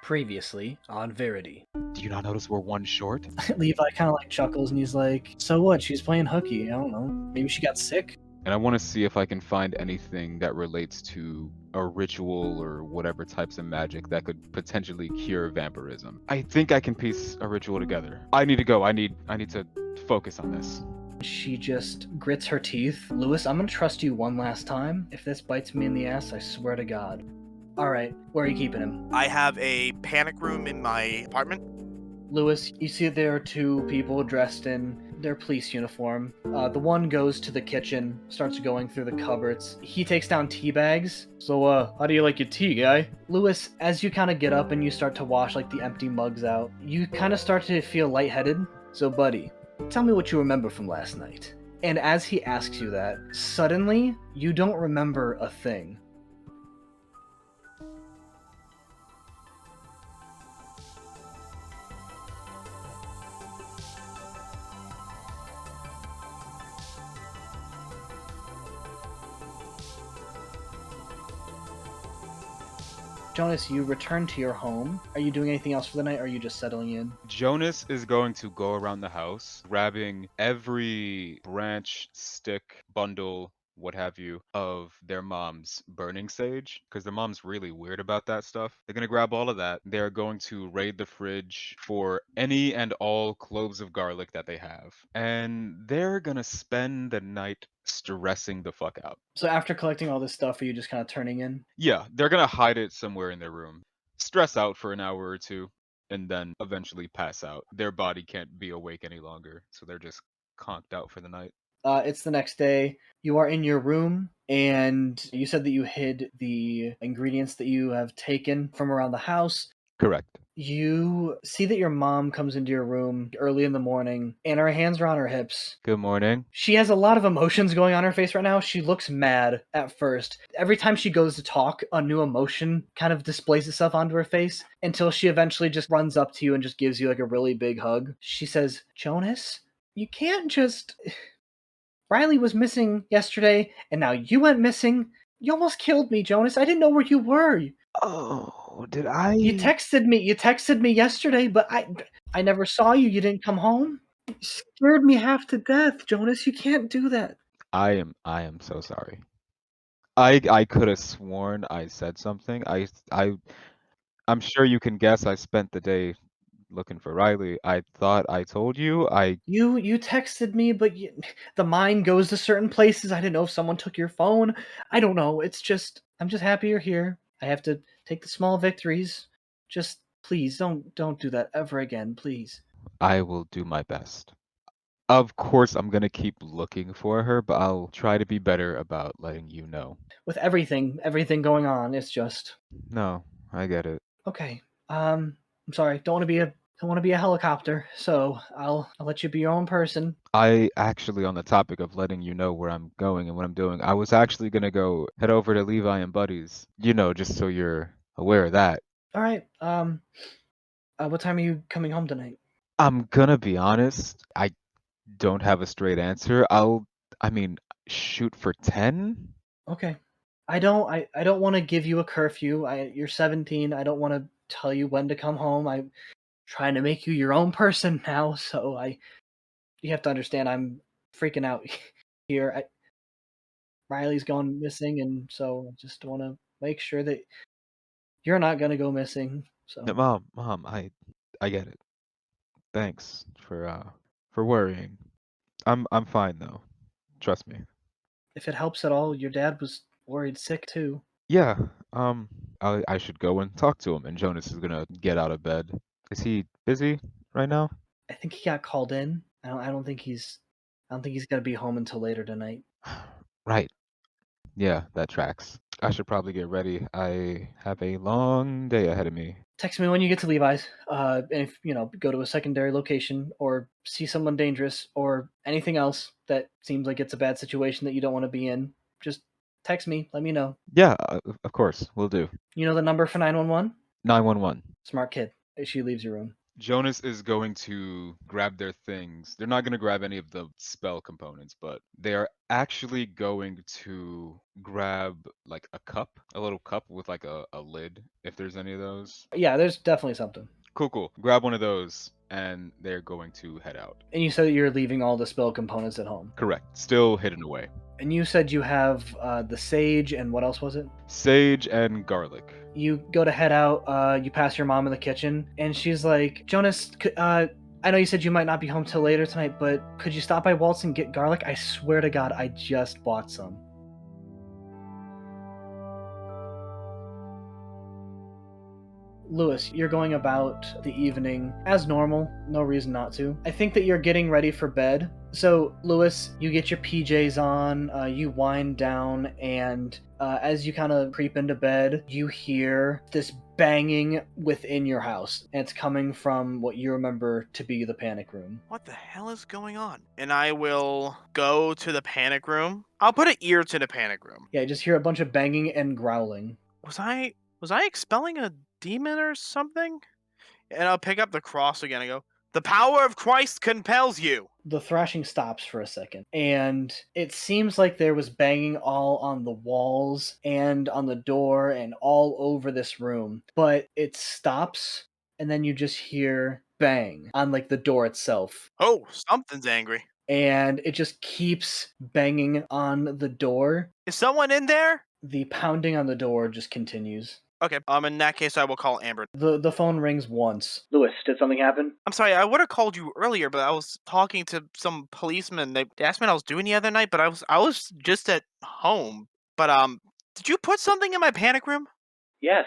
Previously on Verity. Do you not notice we're one short? Levi kind of like chuckles and he's like, so what? She's playing hooky. I don't know. Maybe she got sick? And I want to see if I can find anything that relates to a ritual or whatever types of magic that could potentially cure vampirism. I think I can piece a ritual together. I need to go. I need to focus on this. She just grits her teeth. Lewis, I'm gonna trust you one last time. If this bites me in the ass, I swear to God. Alright, where are you keeping him? I have a panic room in my apartment. Lewis, you see there are two people dressed in their police uniform. The one goes to the kitchen, starts going through the cupboards. He takes down tea bags. So, how do you like your tea, guy? Lewis, as you kind of get up and you start to wash like the empty mugs out, you kind of start to feel lightheaded. So, buddy, tell me what you remember from last night. And as he asks you that, suddenly, you don't remember a thing. Jonas, you return to your home. Are you doing anything else for the night, or are you just settling in? Jonas is going to go around the house, grabbing every branch, stick, bundle, what have you, of their mom's burning sage, because their mom's really weird about that stuff. They're going to grab all of that. They're going to raid the fridge for any and all cloves of garlic that they have. And they're going to spend the night stressing the fuck out. So after collecting all this stuff, are you just kind of turning in? Yeah, they're going to hide it somewhere in their room. Stress out for an hour or two, and then eventually pass out. Their body can't be awake any longer, so they're just conked out for the night. It's the next day. You are in your room, and you said that you hid the ingredients that you have taken from around the house. Correct. You see that your mom comes into your room early in the morning, and her hands are on her hips. Good morning. She has a lot of emotions going on her face right now. She looks mad at first. Every time she goes to talk, a new emotion kind of displays itself onto her face until she eventually just runs up to you and just gives you like a really big hug. She says, Jonas, you can't just... Riley was missing yesterday, and now you went missing. You almost killed me, Jonas. I didn't know where you were. Oh, did I? You texted me. You texted me yesterday, but I never saw you. You didn't come home. You scared me half to death, Jonas. You can't do that. I am so sorry. I could have sworn I said something. I'm sure you can guess I spent the day looking for Riley. I thought I told you. You texted me, but the mind goes to certain places. I didn't know if someone took your phone. I don't know. It's just I'm just happy you're here. I have to take the small victories. Just please don't do that ever again, please. I will do my best. Of course, I'm gonna keep looking for her, but I'll try to be better about letting you know. With everything going on, it's just No, I get it. okay. I'm sorry. Don't want to be a helicopter. So I'll let you be your own person. I actually, on the topic of letting you know where I'm going and what I'm doing, I was actually gonna go head over to Levi and Buddy's. Just so you're aware of that. All right. What time are you coming home tonight? I'm gonna be honest, I don't have a straight answer. I mean, shoot for 10? Okay. I don't want to give you a curfew. You're 17. I don't want to tell you when to come home. I'm trying to make you your own person now, so you have to understand I'm freaking out here. Riley's gone missing, and so I just want to make sure that you're not gonna go missing. So No, Mom, I get it. Thanks for worrying. I'm fine though. Trust me. if it helps at all, your dad was worried sick too. Yeah, I should go and talk to him, and Jonas is gonna get out of bed. Is he busy right now? I think he got called in. I don't think he's gonna be home until later tonight. Right. Yeah, that tracks. I should probably get ready. I have a long day ahead of me. Text me when you get to Levi's. And if go to a secondary location or see someone dangerous or anything else that seems like it's a bad situation that you don't want to be in, just text me. Let me know. Yeah, of course, we'll do. You know the number for 911? 911. Smart kid. She leaves your room. Jonas is going to grab their things. They're not going to grab any of the spell components, but they are actually going to grab like a cup, a little cup with like a lid, if there's any of those. Yeah, there's definitely something. Cool. Grab one of those, and they're going to head out. And you said that you're leaving all the spell components at home. Correct. Still hidden away. And you said you have the sage and what else was it? Sage and garlic. You go to head out, you pass your mom in the kitchen, and she's like, Jonas, I know you said you might not be home till later tonight, but could you stop by Waltz and get garlic? I swear to God, I just bought some. Lewis, you're going about the evening as normal, no reason not to. I think that you're getting ready for bed. So, Lewis, you get your PJs on, you wind down, and as you kind of creep into bed, you hear this banging within your house. And it's coming from what you remember to be the panic room. What the hell is going on? And I will go to the panic room. I'll put an ear to the panic room. Yeah, you just hear a bunch of banging and growling. Was I expelling a demon or something? And I'll pick up the cross again and go, "The power of Christ compels you." The thrashing stops for a second, and it seems like there was banging all on the walls and on the door and all over this room, but it stops, and then you just hear bang on like the door itself, Oh, something's angry. and it just keeps banging on the door. Is someone in there? The pounding on the door just continues. Okay. In that case, I will call Amber. The phone rings once. Lewis, did something happen? I'm sorry, I would have called you earlier, but I was talking to some policemen. They asked me what I was doing the other night, but I was just at home. But did you put something in my panic room? Yes.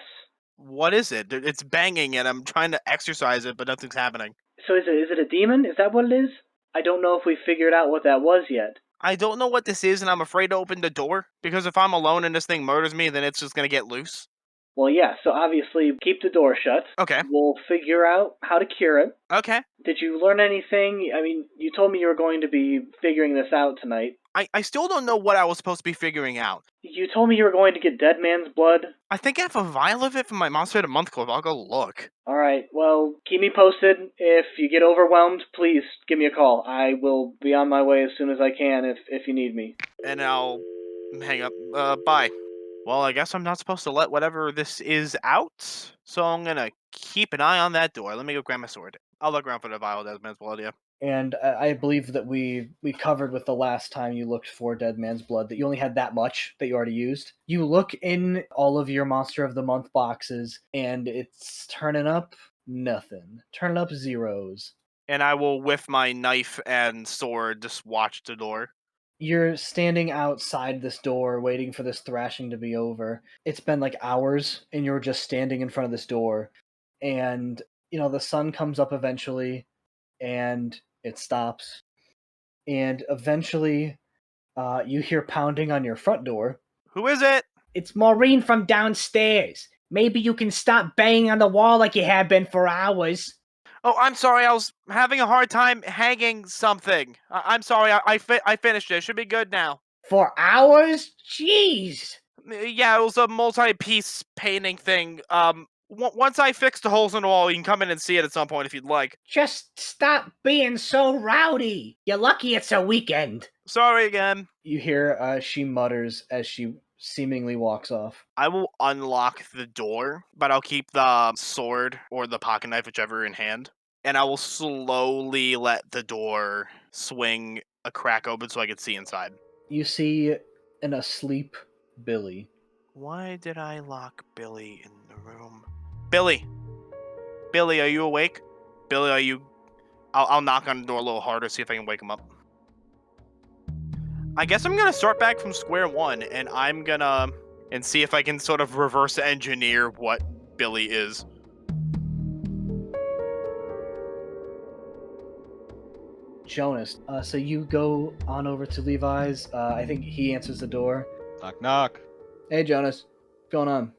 What is it? It's banging, and I'm trying to exercise it, but nothing's happening. So is it a demon? Is that what it is? I don't know if we figured out what that was yet. I don't know what this is, and I'm afraid to open the door because if I'm alone and this thing murders me, then it's just gonna get loose. Well, yeah, so obviously keep the door shut. Okay. We'll figure out how to cure it. Okay. Did you learn anything? I mean, you told me you were going to be figuring this out tonight. I still don't know what I was supposed to be figuring out. You told me you were going to get Dead Man's blood. I think I have a vial of it from my Monster of the Month Club. I'll go look. Alright, well, keep me posted. If you get overwhelmed, please give me a call. I will be on my way as soon as I can if you need me. And I'll hang up. Bye. Well, I guess I'm not supposed to let whatever this is out, so I'm gonna keep an eye on that door. Let me go grab my sword. I'll look around for the vial of Dead Man's blood, yeah. And I believe that we covered with the last time you looked for Dead Man's blood that you only had that much that you already used. You look in all of your Monster of the Month boxes, and it's turning up nothing. Turning up zeros. And I will, with my knife and sword, just watch the door. You're standing outside this door waiting for this thrashing to be over. It's been like hours, and you're just standing in front of this door. And, the sun comes up eventually, and it stops. And eventually, you hear pounding on your front door. Who is it? It's Maureen from downstairs. Maybe you can stop banging on the wall like you have been for hours. Oh, I'm sorry. I was having a hard time hanging something. I'm sorry. I finished it. It should be good now. For hours? Jeez. Yeah, it was a multi-piece painting thing. Once I fix the holes in the wall, you can come in and see it at some point if you'd like. Just stop being so rowdy. You're lucky it's a weekend. Sorry again. You hear she mutters as she seemingly walks off. I will unlock the door, but I'll keep the sword or the pocket knife, whichever, in hand. And I will slowly let the door swing a crack open so I can see inside. You see an asleep Billy. Why did I lock Billy in the room? Billy! Billy, are you awake? Billy, are you... I'll knock on the door a little harder, see if I can wake him up. I guess I'm gonna start back from square one, and I'm gonna... and see if I can sort of reverse engineer what Billy is. Jonas, so you go on over to Levi's. I think he answers the door. Knock, knock. Hey, Jonas. What's going on?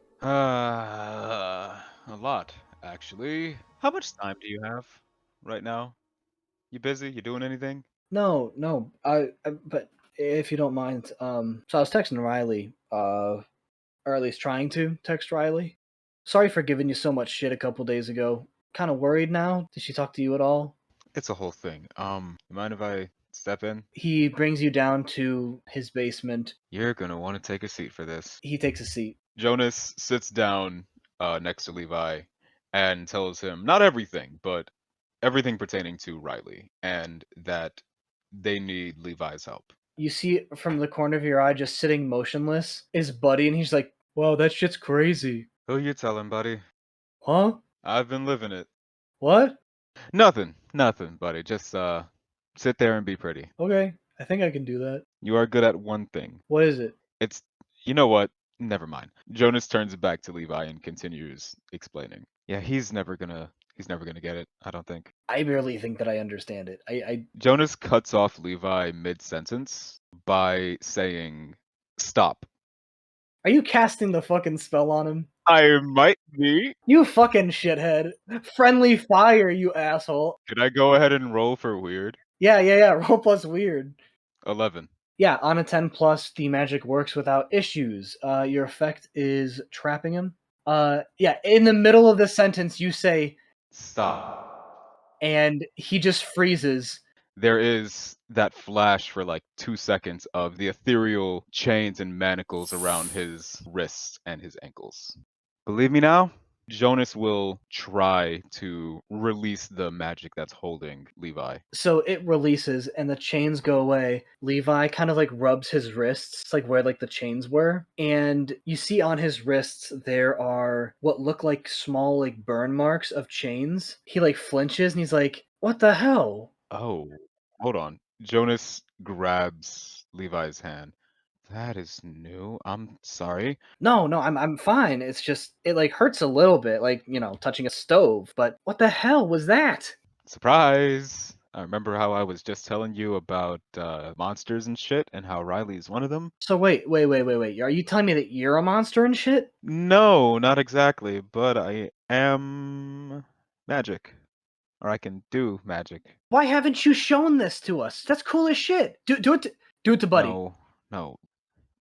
A lot, actually. How much time do you have right now? You busy? You doing anything? No. But if you don't mind, so I was texting Riley, or at least trying to text Riley. Sorry for giving you so much shit a couple days ago. kind of worried now. Did she talk to you at all? It's a whole thing. You mind if I step in? He brings you down to his basement. You're gonna want to take a seat for this. He takes a seat. Jonas sits down next to Levi and tells him not everything, but everything pertaining to Riley, and that they need Levi's help. You see from the corner of your eye, just sitting motionless, is Buddy, and he's like, "Wow, that shit's crazy." Who you telling, buddy? Huh? I've been living it. What? Nothing, buddy. Just sit there and be pretty. Okay, I think I can do that. You are good at one thing. What is it? It's, you know what? Never mind. Jonas turns it back to Levi and continues explaining. Yeah, he's never gonna get it, I don't think. I barely think that I understand it. Jonas cuts off Levi mid-sentence by saying, "Stop." Are you casting the fucking spell on him? I might be. You fucking shithead. Friendly fire, you asshole. Could I go ahead and roll for weird? Yeah. Roll plus weird. 11. Yeah, on a 10 plus, the magic works without issues. Your effect is trapping him. Yeah, in the middle of the sentence, you say, Stop. and he just freezes. There is that flash for like 2 seconds of the ethereal chains and manacles around his wrists and his ankles. Believe me now? Jonas will try to release the magic that's holding Levi. So it releases, and the chains go away. Levi kind of like rubs his wrists, like where like the chains were, and you see on his wrists there are what look like small like burn marks of chains. He like flinches, and he's like, "What the hell?" Oh, hold on. Jonas grabs Levi's hand. That is new. I'm sorry. No, I'm fine. It's just it like hurts a little bit, like, touching a stove, but what the hell was that? Surprise! I remember how I was just telling you about monsters and shit, and how Riley's one of them? So wait. Are you telling me that you're a monster and shit? No, not exactly, but I am magic. Or I can do magic. Why haven't you shown this to us? That's cool as shit. Do it to Buddy. No, no.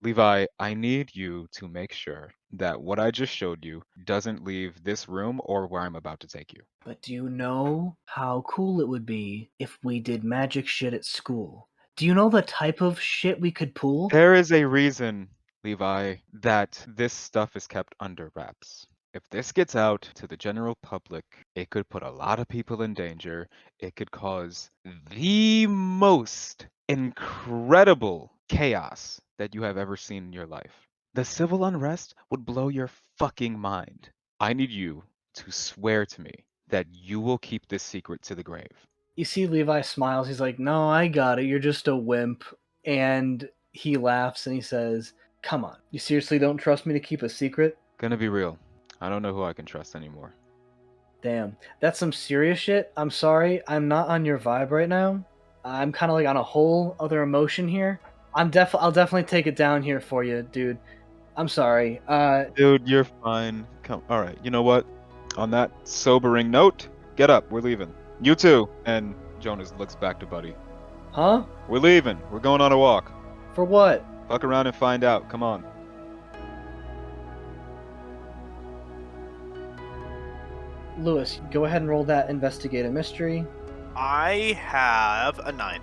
Levi, I need you to make sure that what I just showed you doesn't leave this room or where I'm about to take you. But do you know how cool it would be if we did magic shit at school? Do you know the type of shit we could pull? There is a reason, Levi, that this stuff is kept under wraps. If this gets out to the general public, it could put a lot of people in danger. It could cause the most incredible chaos that you have ever seen in your life. The civil unrest would blow your fucking mind. I need you to swear to me that you will keep this secret to the grave. You see Levi smiles. He's like, "No, I got it. You're just a wimp." And he laughs and he says, "Come on. You seriously don't trust me to keep a secret?" Gonna be real. I don't know who I can trust anymore. Damn, that's some serious shit. I'm sorry, I'm not on your vibe right now. I'm kind of like on a whole other emotion here. I'll definitely take it down here for you, dude. I'm sorry. Dude, you're fine. Come. All right. You know what? On that sobering note, get up. We're leaving. You too. And Jonas looks back to Buddy. Huh? We're leaving. We're going on a walk. For what? Fuck around and find out. Come on. Lewis, go ahead and roll that investigate a mystery. I have a 9.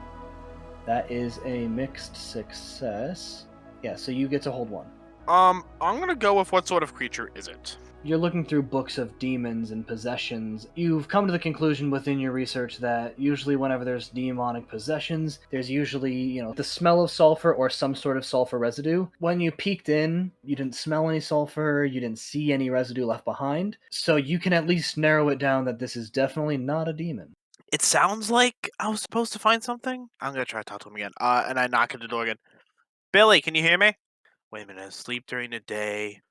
That is a mixed success. Yeah, so you get to hold one. I'm gonna go with what sort of creature is it? You're looking through books of demons and possessions. You've come to the conclusion within your research that usually whenever there's demonic possessions, there's usually, the smell of sulfur or some sort of sulfur residue. When you peeked in, you didn't smell any sulfur, you didn't see any residue left behind. So you can at least narrow it down that this is definitely not a demon. It sounds like I was supposed to find something. I'm gonna try to talk to him again. And I knock at the door again. Billy, can you hear me? Wait a minute. Sleep during the day.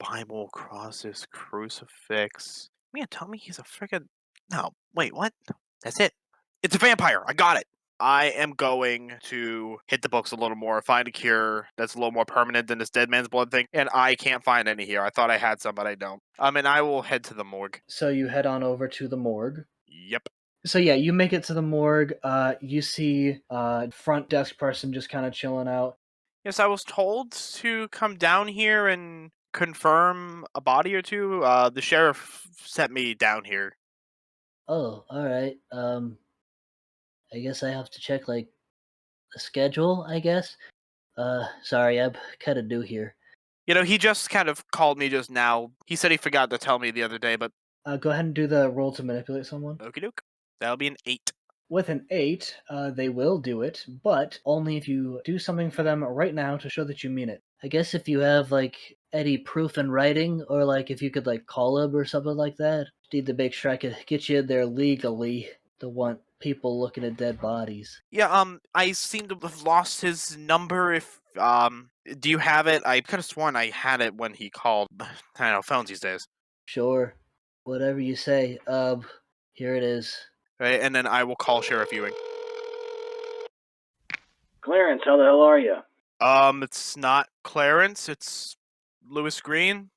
Bible, crosses, crucifix. Man, tell me he's a freaking. No, wait, what? That's it. It's a vampire. I got it. I am going to hit the books a little more, find a cure that's a little more permanent than this dead man's blood thing, and I can't find any here. I thought I had some, but I don't. And I will head to the morgue. So you head on over to the morgue. Yep. So yeah, you make it to the morgue. You see front desk person just kind of chilling out. Yes, I was told to come down here and confirm a body or two. The sheriff sent me down here. Oh, alright. I guess I have to check, like, the schedule, I guess? Sorry, I'm kinda new here. You know, he just kind of called me just now. He said he forgot to tell me the other day, but Go ahead and do the roll to manipulate someone. okie doke. That'll be an 8. With an 8, they will do it, but only if you do something for them right now to show that you mean it. I guess if you have, like, any proof in writing, or, like, if you could, like, call him or something like that. Need to make sure I could get you in there legally. Don't want people looking at dead bodies. Yeah, I seem to have lost his number. If do you have it? I could have sworn I had it when he called. I know phones these days, Sure. Whatever you say. Here it is. right? And then I will call Sheriff Ewing. Clarence, how the hell are you? It's not Clarence. It's Lewis Green,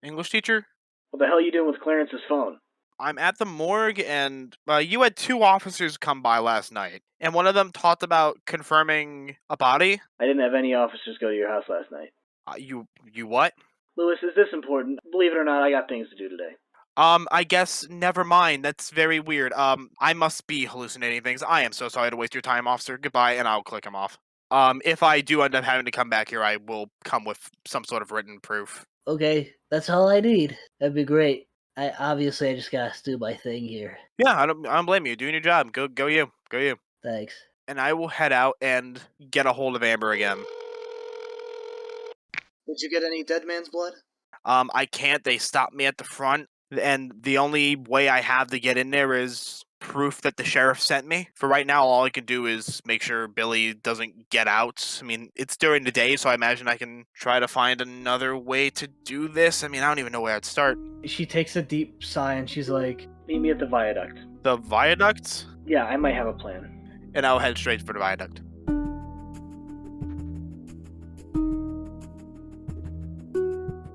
English teacher. What the hell are you doing with Clarence's phone? I'm at the morgue, and you had 2 officers come by last night, and one of them talked about confirming a body. I didn't have any officers go to your house last night. You what? Lewis, is this important? Believe it or not, I got things to do today. I guess never mind. That's very weird. I must be hallucinating things. I am so sorry to waste your time, officer. Goodbye, and I'll click him off. If I do end up having to come back here, I will come with some sort of written proof. Okay, that's all I need. That'd be great. I just gotta do my thing here. Yeah, I don't blame you. Doing your job. Go you. Go you. Thanks. And I will head out and get a hold of Amber again. Did you get any dead man's blood? I can't. They stopped me at the front, and the only way I have to get in there is proof that the sheriff sent me. For right now, all I can do is make sure Billy doesn't get out. I mean, it's during the day, so I imagine I can try to find another way to do this. I mean, I don't even know where I'd start. She takes a deep sigh and she's like, meet me at the viaduct. The viaduct? Yeah, I might have a plan. And I'll head straight for the viaduct.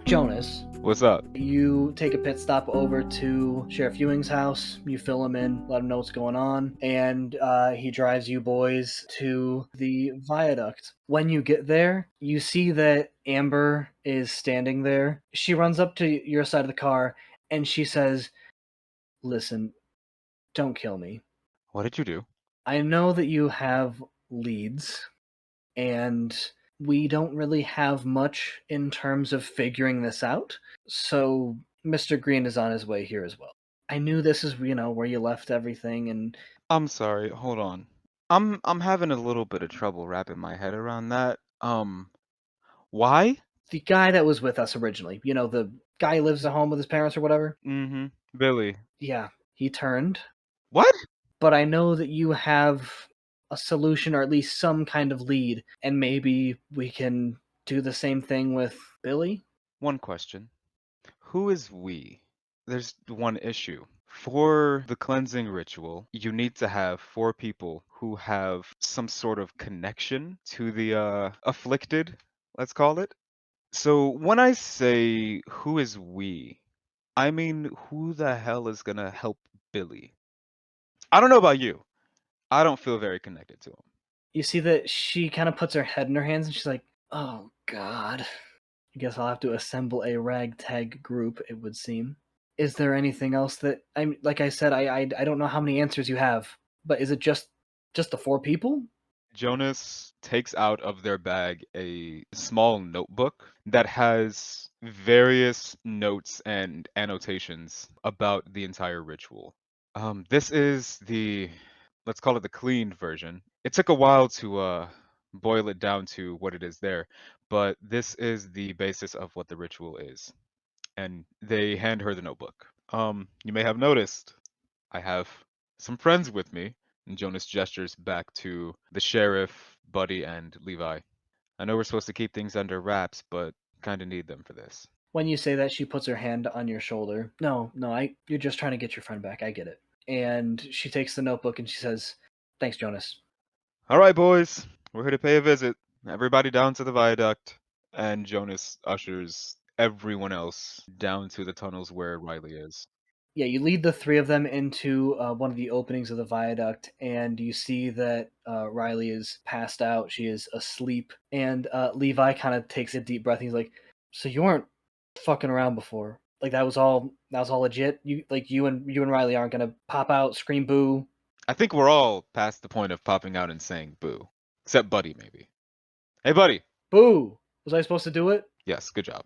Jonas, What's up? you take a pit stop over to Sheriff Ewing's house. You fill him in, let him know what's going on, and he drives you boys to the viaduct. When you get there, you see that Amber is standing there. She runs up to your side of the car and she says, listen, don't kill me. What did you do? I know that you have leads, and we don't really have much in terms of figuring this out. So Mr. Green is on his way here as well. I knew this is, where you left everything, and I'm sorry, hold on. I'm having a little bit of trouble wrapping my head around that. Why? the guy that was with us originally, the guy who lives at home with his parents or whatever, Mm-hmm. Billy. yeah, he turned. What? But I know that you have a solution or at least some kind of lead, and maybe we can do the same thing with Billy. One question. Who is we? There's one issue. For the cleansing ritual, you need to have 4 people who have some sort of connection to the afflicted, let's call it. So when I say who is we, I mean who the hell is gonna help Billy? I don't know about you. I don't feel very connected to him. You see that she kind of puts her head in her hands and she's like, oh, God. I guess I'll have to assemble a ragtag group, it would seem. Is there anything else that like I said, I don't know how many answers you have, but is it just the 4 people? Jonas takes out of their bag a small notebook that has various notes and annotations about the entire ritual. This is let's call it the cleaned version. It took a while to boil it down to what it is there, but this is the basis of what the ritual is. And they hand her the notebook. You may have noticed I have some friends with me. And Jonas gestures back to the sheriff, Buddy, and Levi. I know we're supposed to keep things under wraps, but kind of need them for this. When you say that, she puts her hand on your shoulder. No, you're just trying to get your friend back. I get it. And she takes the notebook and she says, thanks, Jonas. All right, boys, we're here to pay a visit. Everybody down to the viaduct. And Jonas ushers everyone else down to the tunnels where Riley is. Yeah, you lead the 3 of them into one of the openings of the viaduct, and you see that Riley is passed out. She is asleep, and Levi kind of takes a deep breath. And he's like, "So you weren't fucking around before? Like that was all legit. You and Riley aren't gonna pop out, scream boo. I think we're all past the point of popping out and saying boo. Except Buddy, maybe. Hey, Buddy. Boo! Was I supposed to do it? Yes, good job.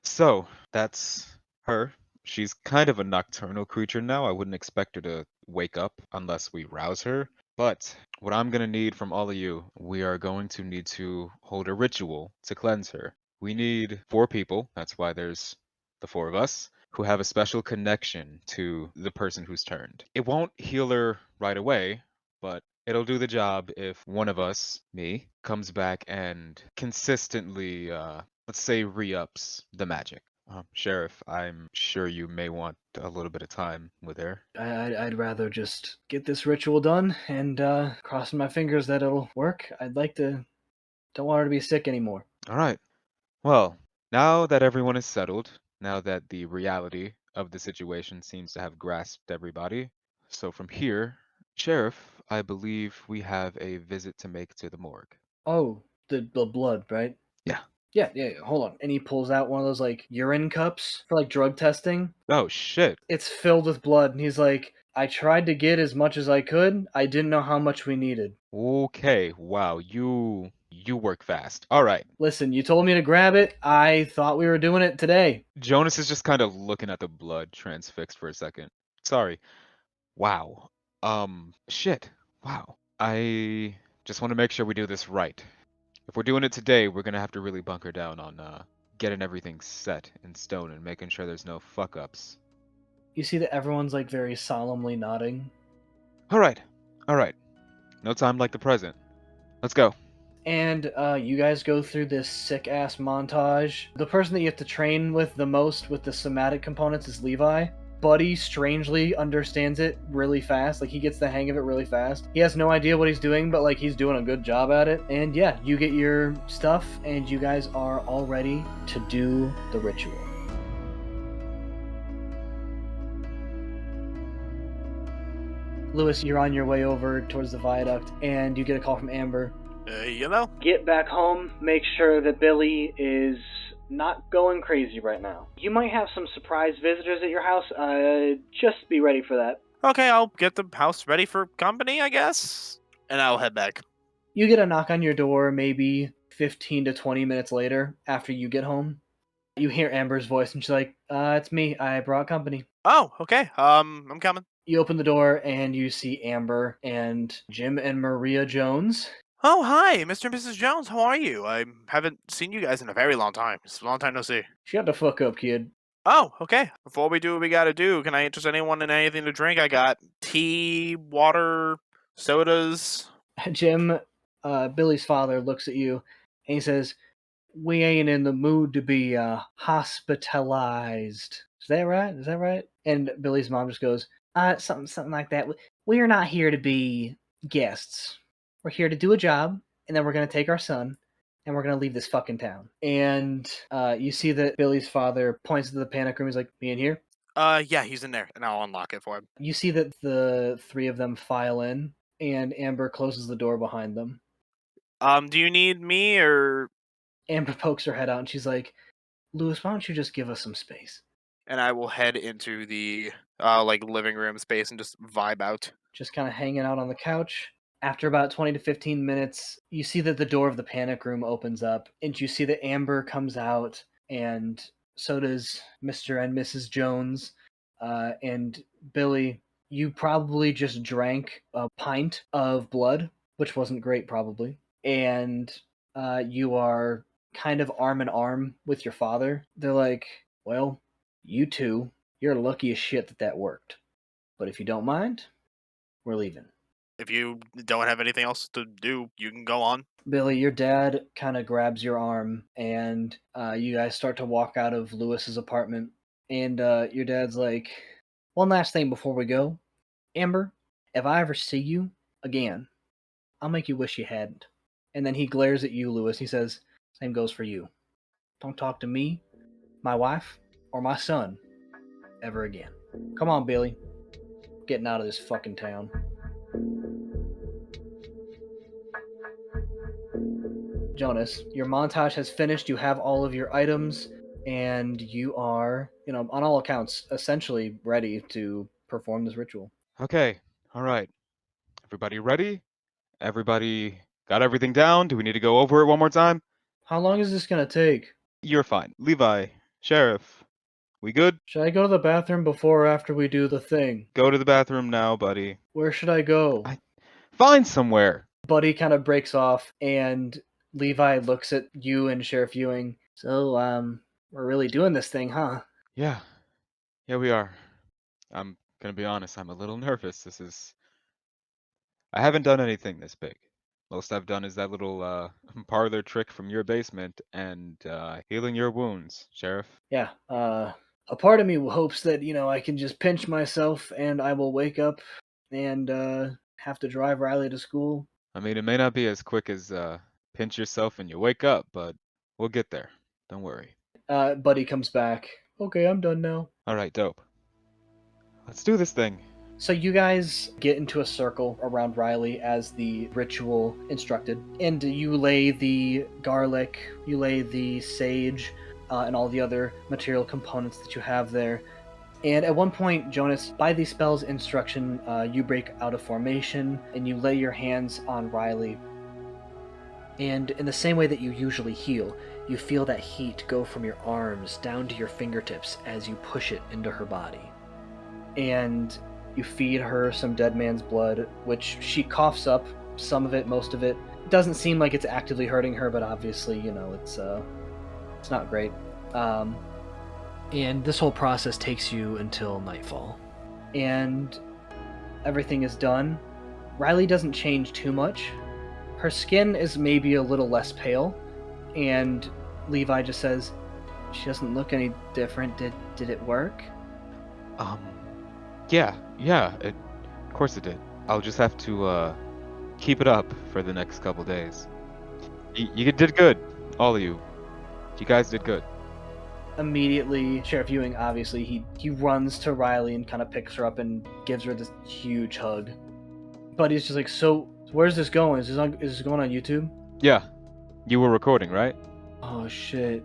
So, that's her. She's kind of a nocturnal creature now. I wouldn't expect her to wake up unless we rouse her. But what I'm going to need from all of you, we are going to need to hold a ritual to cleanse her. We need 4 people, that's why there's the 4 of us, who have a special connection to the person who's turned. It won't heal her right away, but it'll do the job if one of us, me, comes back and consistently, let's say, re-ups the magic. Sheriff, I'm sure you may want a little bit of time with her. I'd rather just get this ritual done and crossing my fingers that it'll work. Don't want her to be sick anymore. All right. Well, now that everyone is settled, now that the reality of the situation seems to have grasped everybody, so from here, Sheriff, I believe we have a visit to make to the morgue. Oh, the blood, right? Yeah. Yeah. Hold on. And he pulls out one of those like urine cups for like drug testing. Oh, shit. It's filled with blood, and he's like, I tried to get as much as I could. I didn't know how much we needed. Okay, wow, you work fast. All right. Listen, you told me to grab it. I thought we were doing it today. Jonas is just kind of looking at the blood transfixed for a second. Sorry. Wow. Shit. Wow. I just want to make sure we do this right. If we're doing it today, we're gonna have to really bunker down on getting everything set in stone and making sure there's no fuck ups. You see that everyone's like very solemnly nodding. All right. All right. No time like the present. Let's go. And you guys go through this sick ass montage. The person that you have to train with the most with the somatic components is Levi. Buddy strangely understands it really fast. Like he gets the hang of it really fast. He has no idea what he's doing, but like he's doing a good job at it. And yeah, you get your stuff and you guys are all ready to do the ritual. Lewis, you're on your way over towards the viaduct and you get a call from Amber. Get back home, make sure that Billy is not going crazy right now. You might have some surprise visitors at your house, just be ready for that. Okay, I'll get the house ready for company, I guess. And I'll head back. You get a knock on your door maybe 15 to 20 minutes later after you get home. You hear Amber's voice and she's like, it's me, I brought company. Oh, okay. I'm coming. You open the door and you see Amber and Jim and Maria Jones. Oh, hi, Mr. and Mrs. Jones. How are you? I haven't seen you guys in a very long time. It's a long time no see. Shut the fuck up, kid. Oh, okay. Before we do what we gotta do, can I interest anyone in anything to drink? I got tea, water, sodas. Jim, Billy's father, looks at you and he says, we ain't in the mood to be hospitalized. Is that right? Is that right? And Billy's mom just goes, something like that. We are not here to be guests. We're here to do a job, and then we're going to take our son, and we're going to leave this fucking town. And you see that Billy's father points to the panic room. He's like, me in here? Yeah, he's in there, and I'll unlock it for him. You see that the 3 of them file in, and Amber closes the door behind them. Do you need me, or... Amber pokes her head out, and she's like, Lewis, why don't you just give us some space? And I will head into the, living room space and just vibe out. Just kind of hanging out on the couch. After about 20 to 15 minutes, you see that the door of the panic room opens up, and you see that Amber comes out, and so does Mr. and Mrs. Jones. And Billy, you probably just drank a pint of blood, which wasn't great, probably. And you are kind of arm in arm with your father. They're like, well, you two, you're lucky as shit that worked. But if you don't mind, we're leaving. If you don't have anything else to do, you can go on. Billy, your dad kind of grabs your arm, and you guys start to walk out of Lewis's apartment. And your dad's like, one last thing before we go. Amber, if I ever see you again, I'll make you wish you hadn't. And then he glares at you, Lewis. He says, same goes for you. Don't talk to me, my wife, or my son ever again. Come on, Billy. Getting out of this fucking town. Jonas, your montage has finished. You have all of your items. and you are, on all accounts, essentially ready to perform this ritual. Okay. All right. Everybody ready? Everybody got everything down? Do we need to go over it one more time? How long is this gonna take? You're fine. Levi, Sheriff, we good? Should I go to the bathroom before or after we do the thing? Go to the bathroom now, buddy. Where should I go? Find somewhere. Buddy kind of breaks off, and Levi looks at you and Sheriff Ewing. So, we're really doing this thing, huh? Yeah. Yeah, we are. I'm gonna be honest, I'm a little nervous. I haven't done anything this big. Most I've done is that little parlor trick from your basement and healing your wounds, Sheriff. Yeah, a part of me hopes that, I can just pinch myself and I will wake up and have to drive Riley to school. I mean, it may not be as quick as pinch yourself and you wake up, but we'll get there. Don't worry. Buddy comes back. Okay, I'm done now. All right, dope. Let's do this thing. So you guys get into a circle around Riley as the ritual instructed, and you lay the garlic, you lay the sage, and all the other material components that you have there. And at one point, Jonas, by the spell's instruction, you break out of formation and you lay your hands on Riley. And in the same way that you usually heal, you feel that heat go from your arms down to your fingertips as you push it into her body. And you feed her some dead man's blood, which she coughs up, some of it, most of it. It doesn't seem like it's actively hurting her, but obviously, it's not great. And this whole process takes you until nightfall. And everything is done. Riley doesn't change too much. Her skin is maybe a little less pale, and Levi just says, "She doesn't look any different. Did it work?" Yeah, of course it did. I'll just have to keep it up for the next couple days. You did good, all of you. You guys did good. Immediately, Sheriff Ewing, obviously, he runs to Riley and kind of picks her up and gives her this huge hug. But he's just like, "So, where's this going? Is this going on YouTube?" Yeah, you were recording, right? Oh shit.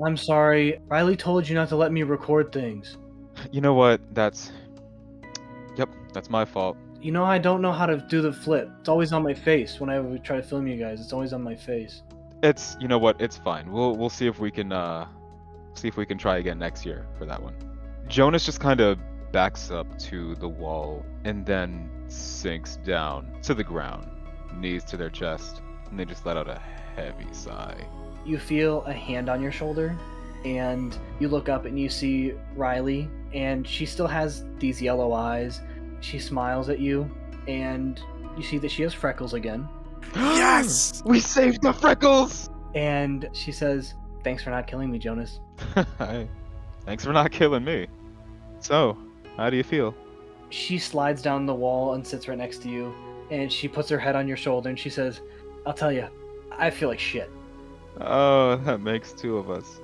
I'm sorry. Riley told you not to let me record things. You know what? That's my fault. I don't know how to do the flip. It's always on my face when I try to film you guys. It's always on my face. You know what? It's fine. We'll see if we can try again next year for that one. Jonas just kind of backs up to the wall and then sinks down to the ground, knees to their chest, and they just let out a heavy sigh. You feel a hand on your shoulder, and you look up and you see Riley, and she still has these yellow eyes. She smiles at you, and you see that she has freckles again. Yes! We saved the freckles! And she says, "Thanks for not killing me, Jonas." Thanks for not killing me. So, how do you feel? She slides down the wall and sits right next to you, and she puts her head on your shoulder and she says, "I'll tell you, I feel like shit." Oh, that makes two of us.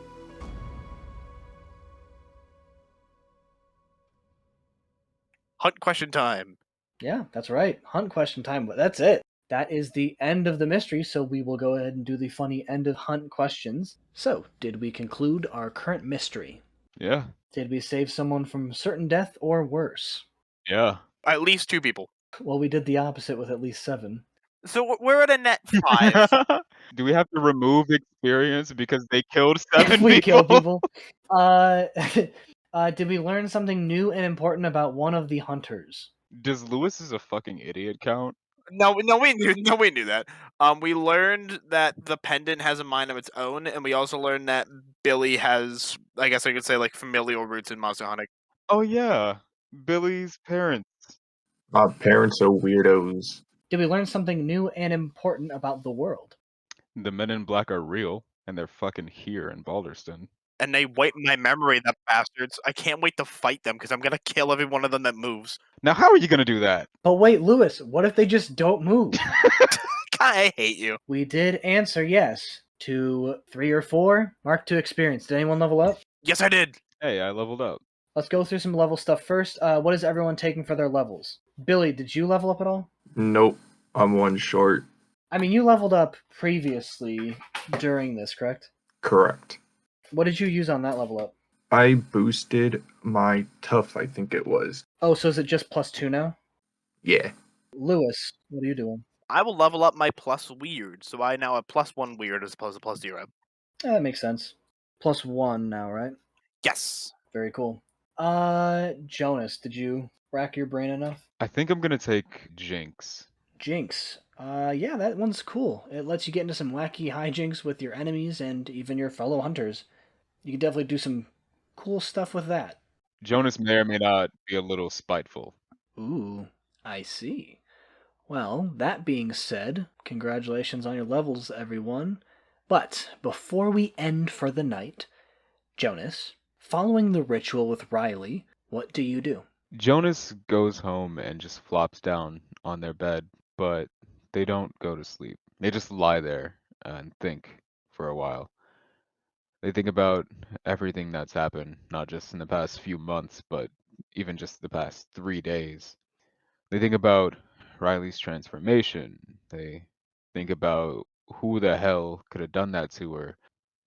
Hunt question time. Yeah, that's right. Hunt question time, but that's it. That is the end of the mystery, so we will go ahead and do the funny end of hunt questions. So, did we conclude our current mystery? Yeah. Did we save someone from certain death or worse? Yeah. At least 2 people. Well, we did the opposite with at least 7. So we're at a net 5. Do we have to remove experience because they killed 7 If we people? kill people. Did we learn something new and important about one of the hunters? Does Lewis is a fucking idiot count? No, we knew that. We learned that the pendant has a mind of its own, and we also learned that Billy has, I guess I could say, like familial roots in monster hunting. Oh yeah, Billy's parents. My parents are weirdos. Did we learn something new and important about the world? The men in black are real, and they're fucking here in Balderston. And they wiped my memory, the bastards. I can't wait to fight them because I'm gonna kill every one of them that moves. Now, how are you gonna do that? But wait, Lewis, what if they just don't move? I hate you. We did answer yes to 3 or 4. Mark 2 experience. Did anyone level up? Yes, I did. Hey, I leveled up. Let's go through some level stuff first. What is everyone taking for their levels? Billy, did you level up at all? Nope, I'm 1 short. I mean, you leveled up previously during this, correct? Correct. What did you use on that level up? I boosted my tough, I think it was. Oh, so is it just +2 now? Yeah. Lewis, what are you doing? I will level up my plus weird, so I now have +1 weird as opposed to +0. That makes sense. +1 now, right? Yes. Very cool. Jonas, did you rack your brain enough? I think I'm gonna take Jinx. Jinx. Yeah, that one's cool. It lets you get into some wacky hijinks with your enemies and even your fellow hunters. You can definitely do some cool stuff with that. Jonas may or may not be a little spiteful. Ooh, I see. Well, that being said, congratulations on your levels, everyone. But before we end for the night, Jonas, following the ritual with Riley, what do you do? Jonas goes home and just flops down on their bed, but they don't go to sleep. They just lie there and think for a while. They think about everything that's happened, not just in the past few months, but even just the past 3 days. They think about Riley's transformation. They think about who the hell could have done that to her.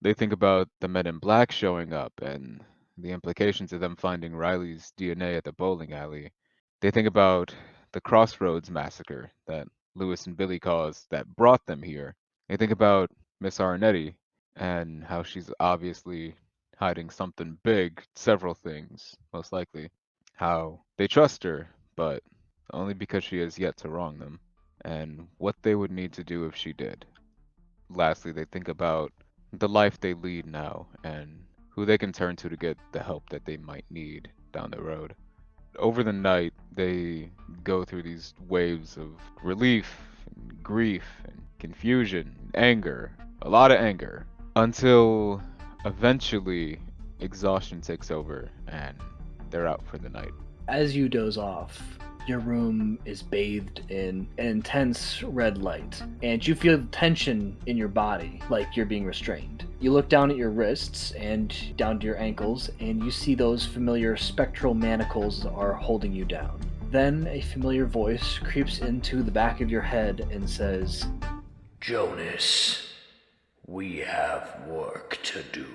They think about the men in black showing up and the implications of them finding Riley's DNA at the bowling alley. They think about the Crossroads massacre that Lewis and Billy caused that brought them here. They think about Miss Arnetti and how she's obviously hiding something big, several things, most likely. How they trust her, but only because she has yet to wrong them, and what they would need to do if she did. Lastly, they think about the life they lead now and who they can turn to get the help that they might need down the road. Over the night, they go through these waves of relief, and grief, and confusion, and anger, a lot of anger, until eventually exhaustion takes over and they're out for the night. As you doze off, your room is bathed in an intense red light, and you feel tension in your body, like you're being restrained. You look down at your wrists and down to your ankles, and you see those familiar spectral manacles are holding you down. Then a familiar voice creeps into the back of your head and says, "Jonas, we have work to do."